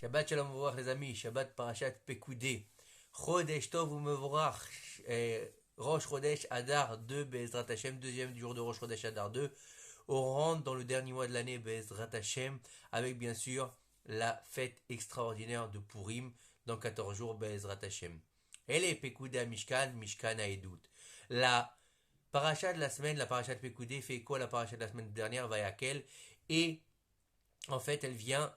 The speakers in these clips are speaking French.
Shabbat Shalom Mevorach les amis, Shabbat Parashat Pekudé, Chodesh Tov Mevorach, Rosh Chodesh Adar 2, Bezrat Hashem, deuxième jour de Rosh Chodesh Adar 2. On rentre dans le dernier mois de l'année, Bezrat Hashem, avec bien sûr la fête extraordinaire de Purim, dans 14 jours, Bezrat Hashem. Elle est Pekudé à Mishkan, Mishkan à Edut. La paracha de la semaine, la paracha de Pekudé fait quoi la paracha de la semaine dernière, Vayakel, et en fait elle vient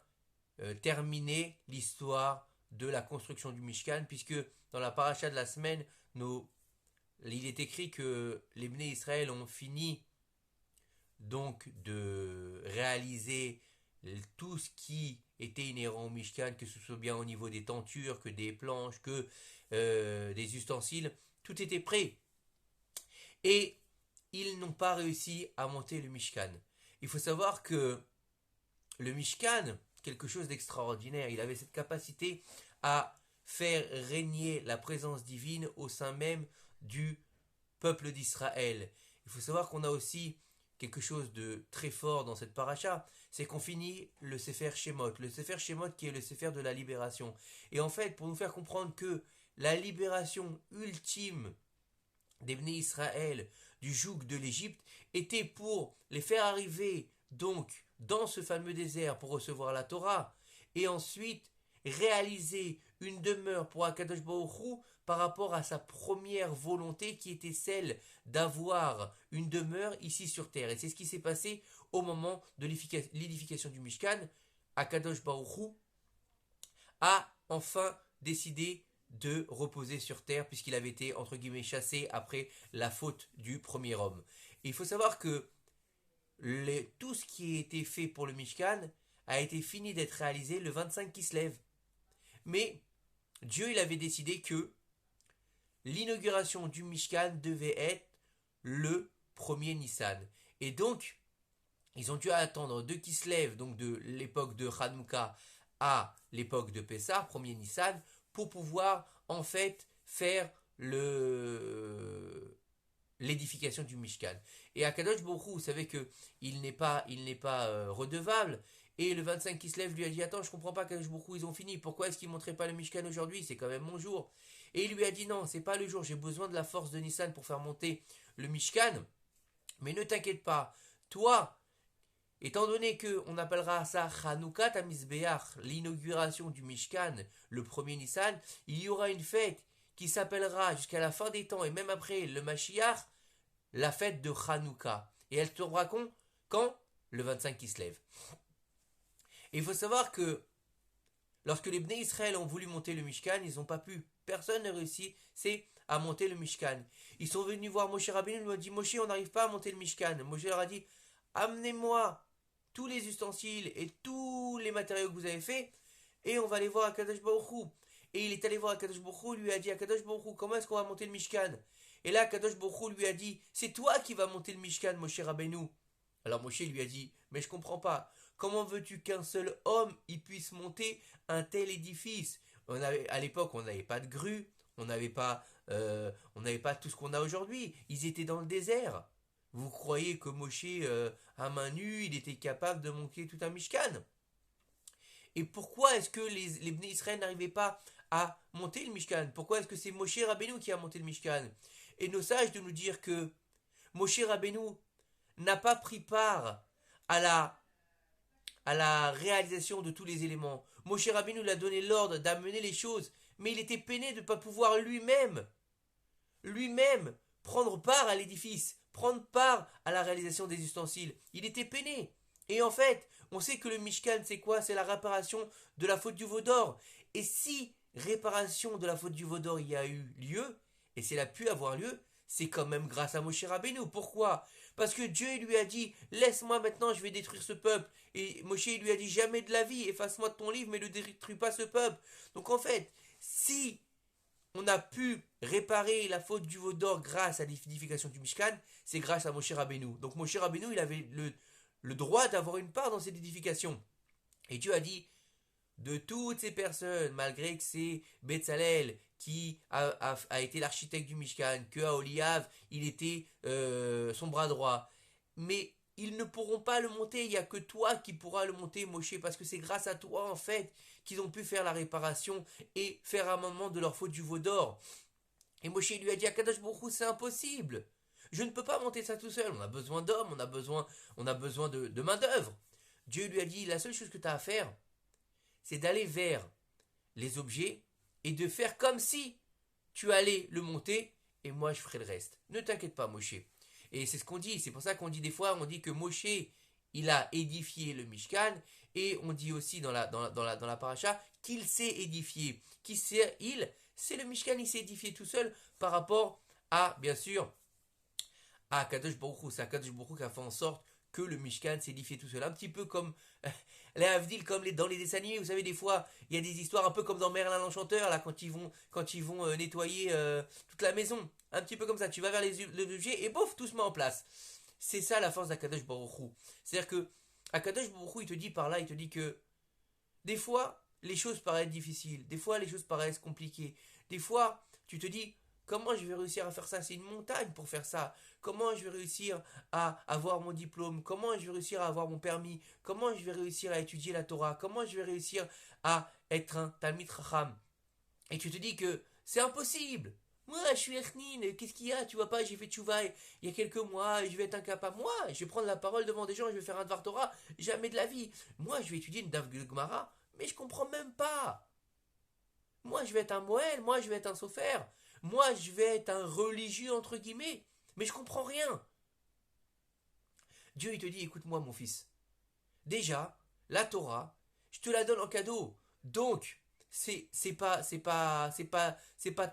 terminer l'histoire de la construction du Mishkan, puisque dans la paracha de la semaine, il est écrit que les Bnei Israël ont fini donc de réaliser tout ce qui était inhérent au Mishkan, que ce soit bien au niveau des tentures, que des planches, que des ustensiles, tout était prêt. Et ils n'ont pas réussi à monter le Mishkan. Il faut savoir que le Mishkan, quelque chose d'extraordinaire, il avait cette capacité à faire régner la présence divine au sein même du peuple d'Israël. Il faut savoir qu'on a aussi quelque chose de très fort dans cette paracha, c'est qu'on finit le Sefer Shemot. Le Sefer Shemot qui est le Sefer de la libération. Et en fait, pour nous faire comprendre que la libération ultime des Bnei Israël du joug de l'Égypte était pour les faire arriver donc dans ce fameux désert pour recevoir la Torah et ensuite réaliser une demeure pour Akadosh Baruch Hu par rapport à sa première volonté qui était celle d'avoir une demeure ici sur terre. Et c'est ce qui s'est passé au moment de l'édification du Mishkan. Akadosh Baruch Hu a enfin décidé de reposer sur terre puisqu'il avait été entre guillemets chassé après la faute du premier homme. Et il faut savoir que tout ce qui a été fait pour le Mishkan a été fini d'être réalisé le 25 Kislev. Mais Dieu il avait décidé que l'inauguration du Mishkan devait être le premier Nissan. Et donc, ils ont dû attendre de Kislev, donc de l'époque de Hanouka à l'époque de Pessah, premier Nissan, pour pouvoir en fait faire l'édification du Mishkan. Et Akadosh Baruch Hu, vous savez que il n'est pas redevable. Et le 25 Kislev lui a dit attends, je comprends pas, Akadosh Baruch Hu, ils ont fini. Pourquoi est-ce qu'ils montraient pas le Mishkan aujourd'hui? C'est quand même mon jour. Et il lui a dit non, c'est pas le jour. J'ai besoin de la force de Nissan pour faire monter le Mishkan. Mais ne t'inquiète pas, toi. Étant donné qu'on appellera ça Hanouka Tamizbeach, l'inauguration du Mishkan, le premier Nissan, il y aura une fête qui s'appellera jusqu'à la fin des temps et même après le Mashiach, la fête de Hanouka. Et elle tombera quand? Le 25 Kislev. Et il faut savoir que lorsque les Bnei Israël ont voulu monter le Mishkan, ils n'ont pas pu. Personne n'a réussi, c'est à monter le Mishkan. Ils sont venus voir Moshe Rabbeinu, ils lui ont dit Moshe, on n'arrive pas à monter le Mishkan. Moshe leur a dit amenez-moi tous les ustensiles et tous les matériaux que vous avez fait, et on va aller voir Akadosh Baruch Hu. Et il est allé voir Akadosh Baruch Hu, lui a dit Akadosh Baruch Hu, comment est-ce qu'on va monter le Mishkan? Et là, Akadosh Baruch Hu lui a dit c'est toi qui vas monter le Mishkan, Moshe Rabbeinu. Alors Moshe lui a dit mais je comprends pas, comment veux-tu qu'un seul homme y puisse monter un tel édifice? À l'époque, on n'avait pas de grue, on n'avait pas tout ce qu'on a aujourd'hui. Ils étaient dans le désert. Vous croyez que Moshe, à main nue, il était capable de monter tout un Mishkan? Et pourquoi est-ce que les Bnei Israël n'arrivaient pas à monter le Mishkan? Pourquoi est-ce que c'est Moshe Rabbeinu qui a monté le Mishkan? Et nos sages de nous dire que Moshe Rabbeinu n'a pas pris part à la réalisation de tous les éléments. Moshe Rabbeinu lui a donné l'ordre d'amener les choses, mais il était peiné de ne pas pouvoir lui-même prendre part à l'édifice, prendre part à la réalisation des ustensiles. Il était peiné. Et en fait, on sait que le Mishkan, c'est quoi? C'est la réparation de la faute du veau d'or. Et si réparation de la faute du veau d'or y a eu lieu, et c'est a pu avoir lieu, c'est quand même grâce à Moshe Rabbeinu. Pourquoi? Parce que Dieu lui a dit laisse-moi maintenant, je vais détruire ce peuple. Et Moshe lui a dit jamais de la vie, efface-moi de ton livre, mais ne détruis pas ce peuple. Donc en fait, si on a pu réparer la faute du veau d'or grâce à l'édification du Mishkan, c'est grâce à Moshe Rabbeinu. Donc Moshe Rabbeinu, il avait le droit d'avoir une part dans cette édification. Et Dieu a dit, de toutes ces personnes, malgré que c'est Betzalel qui a été l'architecte du Mishkan, que Aholiav, il était son bras droit, mais ils ne pourront pas le monter, il n'y a que toi qui pourras le monter, Moshe, parce que c'est grâce à toi, en fait, qu'ils ont pu faire la réparation et faire amendement de leur faute du veau d'or. Et Moshe lui a dit à Kadosh Baruch Hu, c'est impossible. Je ne peux pas monter ça tout seul. On a besoin d'hommes, on a besoin de main-d'œuvre. Dieu lui a dit, la seule chose que tu as à faire, c'est d'aller vers les objets et de faire comme si tu allais le monter et moi je ferai le reste. Ne t'inquiète pas, Moshe. Et c'est ce qu'on dit. C'est pour ça qu'on dit des fois, on dit que Moshe, il a édifié le Mishkan et on dit aussi dans la paracha qu'il s'est édifié. Qui c'est il? C'est le Mishkan, il s'est édifié tout seul par rapport à, bien sûr, à Kadosh Baruch Hu. C'est Kadosh Baruch Hu qui a fait en sorte que le Mishkan s'édifie tout seul. Un petit peu comme les Havdil, comme dans les dessins animés. Vous savez, des fois, il y a des histoires un peu comme dans Merlin l'Enchanteur, là, quand ils vont nettoyer toute la maison. Un petit peu comme ça. Tu vas vers les objets et bouf, tout se met en place. C'est ça la force d'Akadosh Baruch Hu. C'est-à-dire que Akadosh Baruch Hu, il te dit par là, il te dit que des fois, les choses paraissent difficiles. Des fois, les choses paraissent compliquées. Des fois, tu te dis, comment je vais réussir à faire ça? C'est une montagne pour faire ça. Comment je vais réussir à avoir mon diplôme? Comment je vais réussir à avoir mon permis? Comment je vais réussir à étudier la Torah? Comment je vais réussir à être un Talmid Chacham? Et tu te dis que c'est impossible. Moi, je suis Echnin, qu'est-ce qu'il y a? Tu vois pas, j'ai fait tchouva il y a quelques mois, et je vais être incapable. Moi, je vais prendre la parole devant des gens, je vais faire un Dvar Torah, jamais de la vie. Moi, je vais étudier une Dav Gemara, mais je comprends même pas. Moi, je vais être un Moël, moi, je vais être un Sofer. Moi, je vais être un religieux, entre guillemets. Mais je comprends rien. Dieu, il te dit, écoute-moi, mon fils. Déjà, la Torah, je te la donne en cadeau. Donc, c'est pas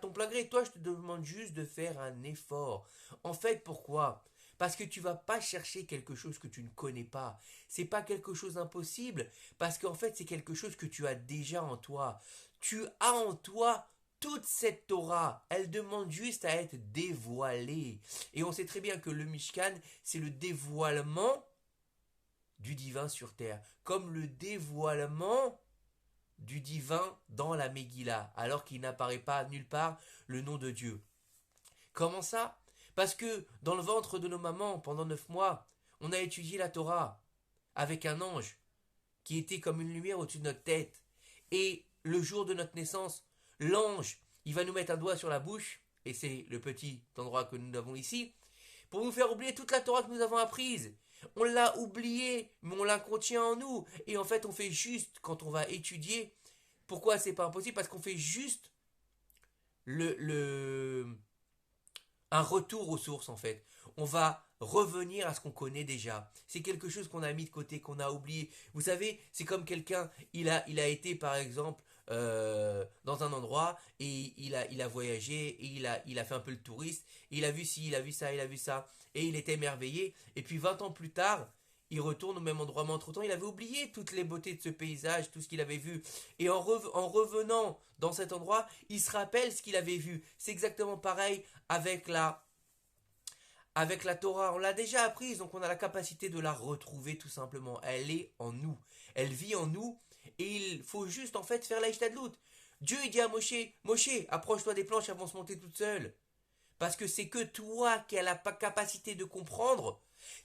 ton plein gré. Toi, je te demande juste de faire un effort. En fait, pourquoi? Parce que tu vas pas chercher quelque chose que tu ne connais pas. C'est pas quelque chose d'impossible. Parce qu'en fait, c'est quelque chose que tu as déjà en toi. Tu as en toi toute cette Torah. Elle demande juste à être dévoilée. Et on sait très bien que le Mishkan, c'est le dévoilement du divin sur terre. Comme le dévoilement du divin dans la Megillah, alors qu'il n'apparaît pas nulle part le nom de Dieu. Comment ça? Parce que dans le ventre de nos mamans, pendant 9 mois, on a étudié la Torah avec un ange qui était comme une lumière au-dessus de notre tête. Et le jour de notre naissance, l'ange, il va nous mettre un doigt sur la bouche, et c'est le petit endroit que nous avons ici, pour nous faire oublier toute la Torah que nous avons apprise. On l'a oublié, mais on la contient en nous. Et en fait, on fait juste, quand on va étudier, pourquoi c'est pas impossible? Parce qu'on fait juste le, un retour aux sources, en fait. On va revenir à ce qu'on connaît déjà. C'est quelque chose qu'on a mis de côté, qu'on a oublié. Vous savez, c'est comme quelqu'un, il a été, par exemple, dans un endroit et il a voyagé et il a fait un peu le touriste, et il a vu ci, il a vu ça, il a vu ça, et il était émerveillé, et puis 20 ans plus tard, il retourne au même endroit, mais entre-temps, il avait oublié toutes les beautés de ce paysage, tout ce qu'il avait vu, et en revenant dans cet endroit, il se rappelle ce qu'il avait vu. C'est exactement pareil avec la Torah. On l'a déjà apprise, donc on a la capacité de la retrouver tout simplement. Elle est en nous, elle vit en nous, et il faut juste en fait faire la Ishtadlout. Dieu il dit à Moshe, Moshe, approche-toi des planches, elles vont se monter toutes seules. Parce que c'est que toi qui as la capacité de comprendre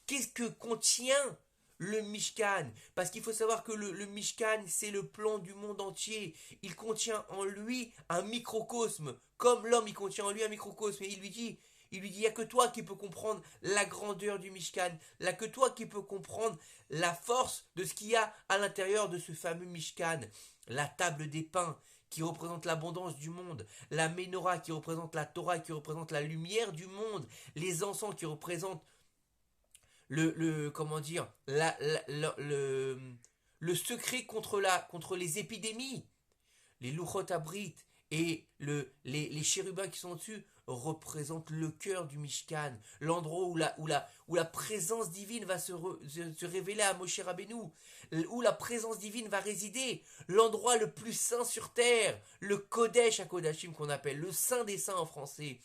qu'est-ce que contient le Mishkan. Parce qu'il faut savoir que le Mishkan, c'est le plan du monde entier. Il contient en lui un microcosme. Comme l'homme, il contient en lui un microcosme. Et il lui dit, il n'y a que toi qui peux comprendre la grandeur du Mishkan. Il n'y a que toi qui peux comprendre la force de ce qu'il y a à l'intérieur de ce fameux Mishkan. La table des pains, qui représente l'abondance du monde, la Ménorah qui représente la Torah, qui représente la lumière du monde, les encens qui représentent comment dire, le secret contre les épidémies, les Luchot Abrit et les chérubins qui sont dessus représentent le cœur du Mishkan, l'endroit où la présence divine va se révéler à Moshe Rabbeinu, où la présence divine va résider, l'endroit le plus saint sur terre, le Kodesh HaKodashim qu'on appelle, le Saint des Saints en français.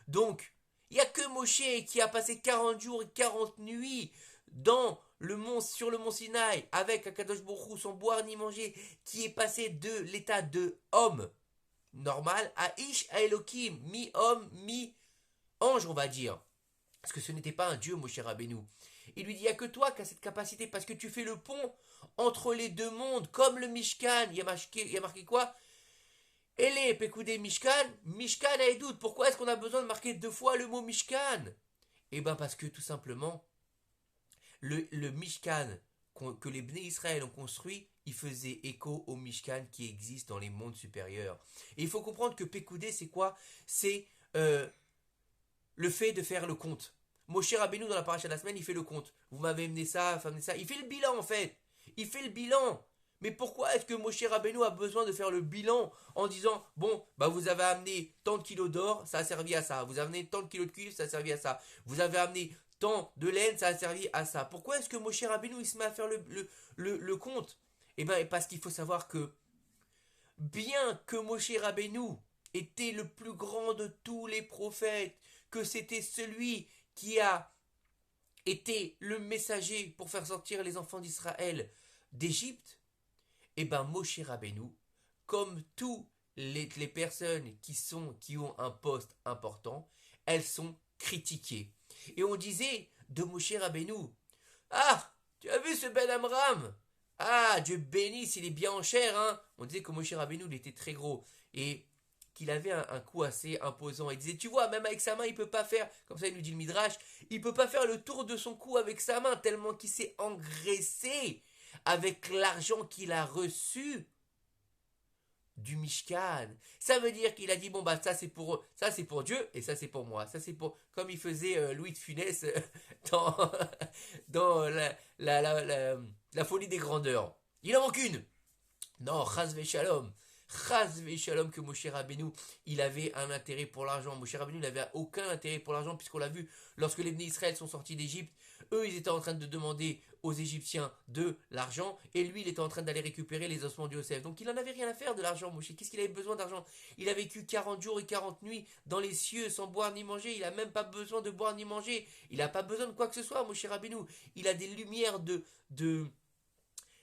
Donc, il n'y a que Moshe qui a passé 40 jours et 40 nuits sur le mont Sinaï, avec Akadosh Baruch Hu, sans boire ni manger, qui est passé de l'état de homme normal à Ish à Elohim, mi-homme, mi-ange, on va dire. Parce que ce n'était pas un dieu, Moshe Rabbeinu. Il lui dit, il n'y a que toi qui as cette capacité, parce que tu fais le pont entre les deux mondes, comme le Mishkan. Il y a marqué quoi? Ele, Pekoudé, Mishkan, Mishkan à Edout. Pourquoi est-ce qu'on a besoin de marquer 2 fois le mot Mishkan? Eh bien parce que tout simplement, le Mishkan que les Bnei Israël ont construit, il faisait écho au Mishkan qui existe dans les mondes supérieurs. Et il faut comprendre que Pekoudé, c'est quoi? C'est le fait de faire le compte. Moshe Rabbeinu, dans la paracha de la semaine, il fait le compte. Vous m'avez amené ça, amené ça. Il fait le bilan, en fait. Il fait le bilan. Mais pourquoi est-ce que Moshe Rabbeinu a besoin de faire le bilan en disant, bon, bah vous avez amené tant de kilos d'or, ça a servi à ça. Vous avez amené tant de kilos de cuivre, ça a servi à ça. Vous avez amené tant de laine, ça a servi à ça. Pourquoi est-ce que Moshe Rabbeinu, il se met à faire le compte? Eh bien, parce qu'il faut savoir que, bien que Moshe Rabbeinu était le plus grand de tous les prophètes, que c'était celui qui a été le messager pour faire sortir les enfants d'Israël d'Égypte, et ben Moshe Rabbeinu, comme tous les personnes qui ont un poste important, elles sont critiquées. Et on disait de Moshe Rabbeinu, ah, tu as vu ce Ben Amram? Ah, Dieu bénisse, il est bien en chair, hein. On disait que Moshe Rabbeinu, il était très gros. Et qu'il avait un cou assez imposant. Il disait, tu vois, même avec sa main, il peut pas faire, comme ça il nous dit le Midrash, il peut pas faire le tour de son cou avec sa main, tellement qu'il s'est engraissé avec l'argent qu'il a reçu du Mishkan. Ça veut dire qu'il a dit, bon bah ça c'est pour Dieu, et ça c'est pour moi. Ça c'est pour, comme il faisait Louis de Funès dans, dans la folie des grandeurs. Il en manque une. Non, Chas Shalom. Chas Shalom que Moshe Rabbeinu, il avait un intérêt pour l'argent. Moshe Rabbeinu, il n'avait aucun intérêt pour l'argent, puisqu'on l'a vu, lorsque les Bnei Israël sont sortis d'Égypte, eux, ils étaient en train de demander aux Égyptiens de l'argent, et lui, il était en train d'aller récupérer les ossements de Yosef. Donc il n'en avait rien à faire de l'argent, Moshe. Qu'est-ce qu'il avait besoin d'argent? Il a vécu 40 jours et 40 nuits dans les cieux sans boire ni manger. Il n'a même pas besoin de boire ni manger. Il n'a pas besoin de quoi que ce soit, Moshe Rabbeinu. Il a des lumières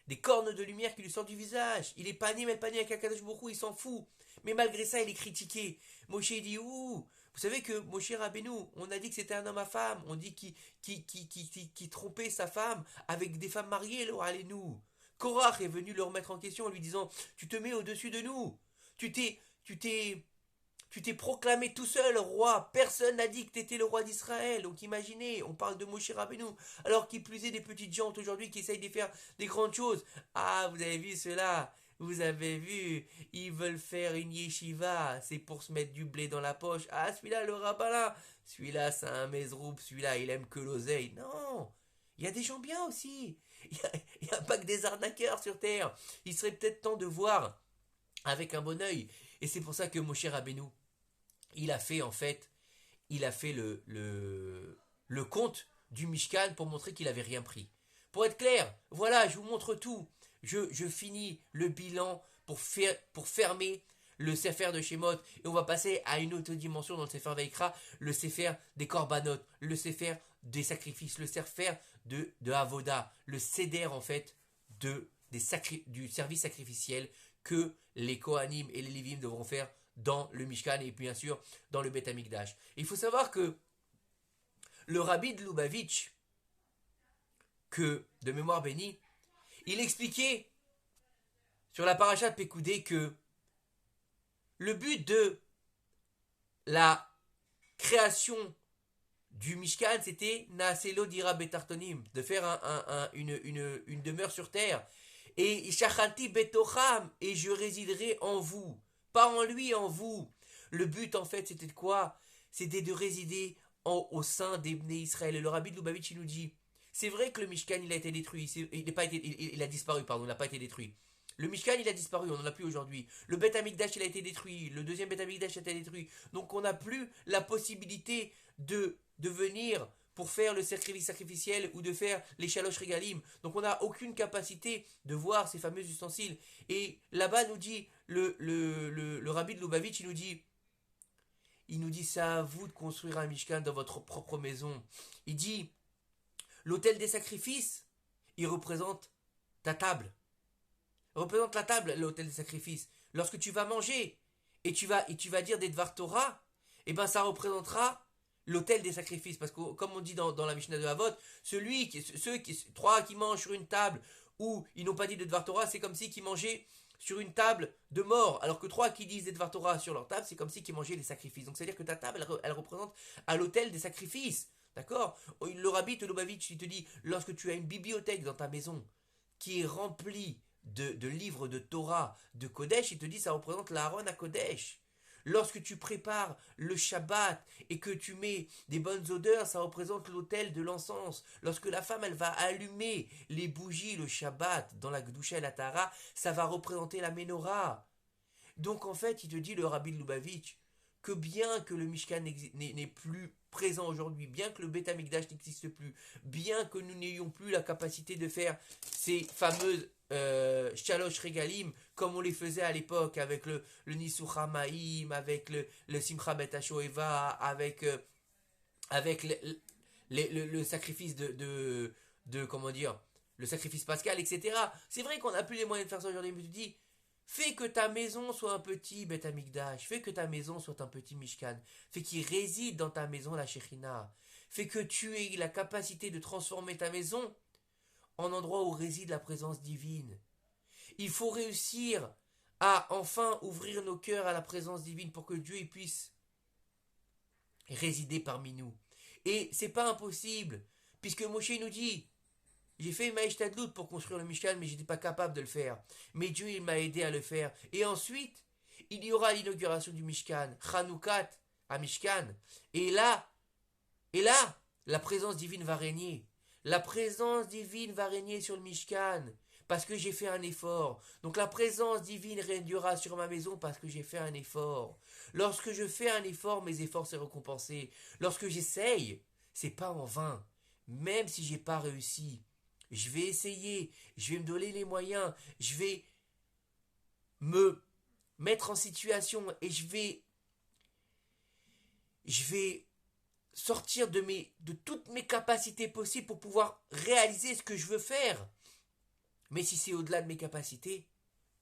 des cornes de lumière qui lui sortent du visage. Il est pané, mais pané avec Akadosh Baruch Hu, il s'en fout. Mais malgré ça, il est critiqué. Moshe dit, ouh, vous savez que Moshe Rabbeinu, on a dit que c'était un homme à femme. On dit qu'il trompait sa femme avec des femmes mariées, allez-nous. Korach est venu le remettre en question en lui disant, tu te mets au-dessus de nous. Tu t'es proclamé tout seul roi. Personne n'a dit que tu étais le roi d'Israël. Donc imaginez, on parle de Moshe Rabbeinu. Alors qu'il plus est des petites gens aujourd'hui qui essayent de faire des grandes choses. Ah, vous avez vu cela? Vous avez vu? Ils veulent faire une yeshiva. C'est pour se mettre du blé dans la poche. Ah, celui-là, le rabbin là. Celui-là, c'est un mesroub. Celui-là, il aime que l'oseille. Non. Il y a des gens bien aussi. Il n'y a pas que des arnaqueurs sur terre. Il serait peut-être temps de voir avec un bon œil. Et c'est pour ça que Moshe Rabbeinu, il a fait le compte du Mishkan pour montrer qu'il n'avait rien pris. Pour être clair, voilà, je vous montre tout. Je finis le bilan pour fermer le Sefer de Shemot, et on va passer à une autre dimension dans le Sefer Vaikra, le Sefer des Korbanot, le Sefer des sacrifices, le Sefer de Avoda, le Seder en fait du service sacrificiel que les Kohanim et les Lévim devront faire dans le Mishkan et bien sûr dans le Beth Amikdash. Il faut savoir que le rabbi de Lubavitch, que de mémoire bénie, il expliquait sur la paracha de Pekoudé que le but de la création du Mishkan, c'était Naaselo dira betartonim, de faire une demeure sur terre. Et Shachanti betocham, et je résiderai en vous. Pas en lui, en vous. Le but, en fait, c'était de quoi? C'était de résider au sein des Bnei Israël. Et le rabbi de Lubavitch, il nous dit, c'est vrai que le Mishkan, il a été détruit. Il a disparu, pardon, il n'a pas été détruit. Le Mishkan, il a disparu, on n'en a plus aujourd'hui. Le Beth Amikdash, il a été détruit. Le deuxième Beth Amikdash a été détruit. Donc on n'a plus la possibilité de venir pour faire le sacrifice sacrificiel ou de faire les chalosh régalim. Donc on n'a aucune capacité de voir ces fameux ustensiles. Et là-bas nous dit, le rabbi de Lubavitch, il nous dit, c'est à vous de construire un Mishkan dans votre propre maison. Il dit, l'autel des sacrifices, il représente ta table. Il représente la table, l'autel des sacrifices. Lorsque tu vas manger et tu vas dire des Dvar Torah, eh ben ça représentera l'autel des sacrifices. Parce que, comme on dit dans la Mishnah de Havot, trois qui mangent sur une table où ils n'ont pas dit de Dvar Torah, c'est comme si qu'ils mangeaient sur une table de mort, alors que trois qui disent des Dvar Torah sur leur table, c'est comme si qu'ils mangeaient les sacrifices. Donc c'est-à-dire que ta table, elle représente à l'autel des sacrifices. D'accord? Le rabbi de Lubavitch, il te dit, lorsque tu as une bibliothèque dans ta maison qui est remplie de livres de Torah, de Kodesh, il te dit, ça représente l'Aaron à Kodesh. Lorsque tu prépares le Shabbat et que tu mets des bonnes odeurs, ça représente l'autel de l'encens. Lorsque la femme, elle va allumer les bougies le Shabbat dans la Gdusha et la Tara, ça va représenter la Menorah. Donc en fait, il te dit, le Rabbi de Lubavitch, que bien que le Mishkan n'est plus présent aujourd'hui, bien que le Beth Amikdash n'existe plus, bien que nous n'ayons plus la capacité de faire ces fameuses Shalosh Regalim, comme on les faisait à l'époque, avec le Nisuch Hamaim, avec le Simcha Bet HaShoeva, avec le sacrifice comment dire, le sacrifice pascal, etc. C'est vrai qu'on n'a plus les moyens de faire ça aujourd'hui, mais tu dis, fais que ta maison soit un petit Beth Amikdash, fais que ta maison soit un petit Mishkan, fais qu'il réside dans ta maison la Shekhinah, fais que tu aies la capacité de transformer ta maison en endroit où réside la présence divine. Il faut réussir à enfin ouvrir nos cœurs à la présence divine pour que Dieu puisse résider parmi nous. Et c'est pas impossible, puisque Moshe nous dit, j'ai fait Maïchtadlout pour construire le Mishkan, mais je n'étais pas capable de le faire. Mais Dieu, il m'a aidé à le faire. Et ensuite, il y aura l'inauguration du Mishkan, Chanoukat à Mishkan. Et là, la présence divine va régner. La présence divine va régner sur le Mishkan, parce que j'ai fait un effort. Donc la présence divine régnera sur ma maison parce que j'ai fait un effort. Lorsque je fais un effort, mes efforts sont récompensés. Lorsque j'essaye, c'est pas en vain. Même si j'ai pas réussi, je vais essayer, je vais me donner les moyens, je vais me mettre en situation et je vais sortir de toutes mes capacités possibles pour pouvoir réaliser ce que je veux faire. Mais si c'est au-delà de mes capacités,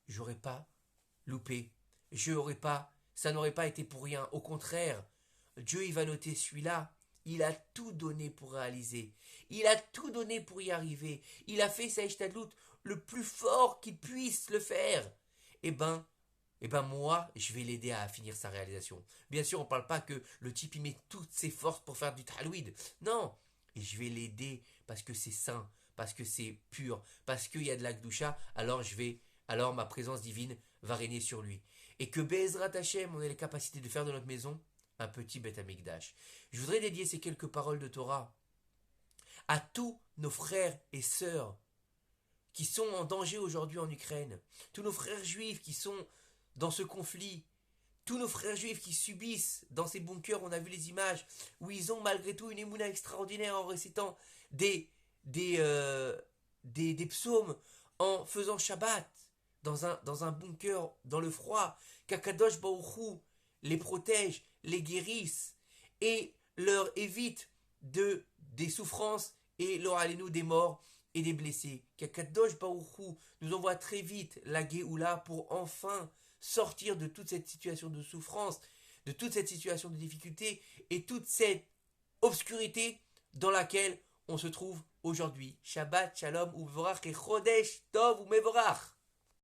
j'aurais pas loupé. Ça n'aurait pas été pour rien. Au contraire, Dieu, il va noter celui-là. Il a tout donné pour réaliser. Il a tout donné pour y arriver. Il a fait sa Ishtadlout le plus fort qu'il puisse le faire. Eh ben moi, je vais l'aider à finir sa réalisation. Bien sûr, on ne parle pas que le type, il met toutes ses forces pour faire du talouid. Non, et je vais l'aider parce que c'est saint, parce que c'est pur, parce qu'il y a de la Gdusha, alors ma présence divine va régner sur lui. Et que Be'ezrat Hashem, on ait les capacités de faire de notre maison un petit Beth Amikdash. Je voudrais dédier ces quelques paroles de Torah à tous nos frères et sœurs qui sont en danger aujourd'hui en Ukraine, tous nos frères juifs qui sont dans ce conflit, tous nos frères juifs qui subissent dans ces bunkers, on a vu les images, où ils ont malgré tout une émouna extraordinaire en récitant des psaumes, en faisant Shabbat dans un bunker, dans le froid, qu'Akadosh Baruch Hu les protège, les guérisse et leur évite des souffrances et leur allez-nous des morts et des blessés. Qu'Akadosh Baruch Hu nous envoie très vite la Géoula pour enfin sortir de toute cette situation de souffrance, de toute cette situation de difficulté et toute cette obscurité dans laquelle on se trouve aujourd'hui. Shabbat, Shalom, Uvorach et Chodesh Tov ou Mevorach.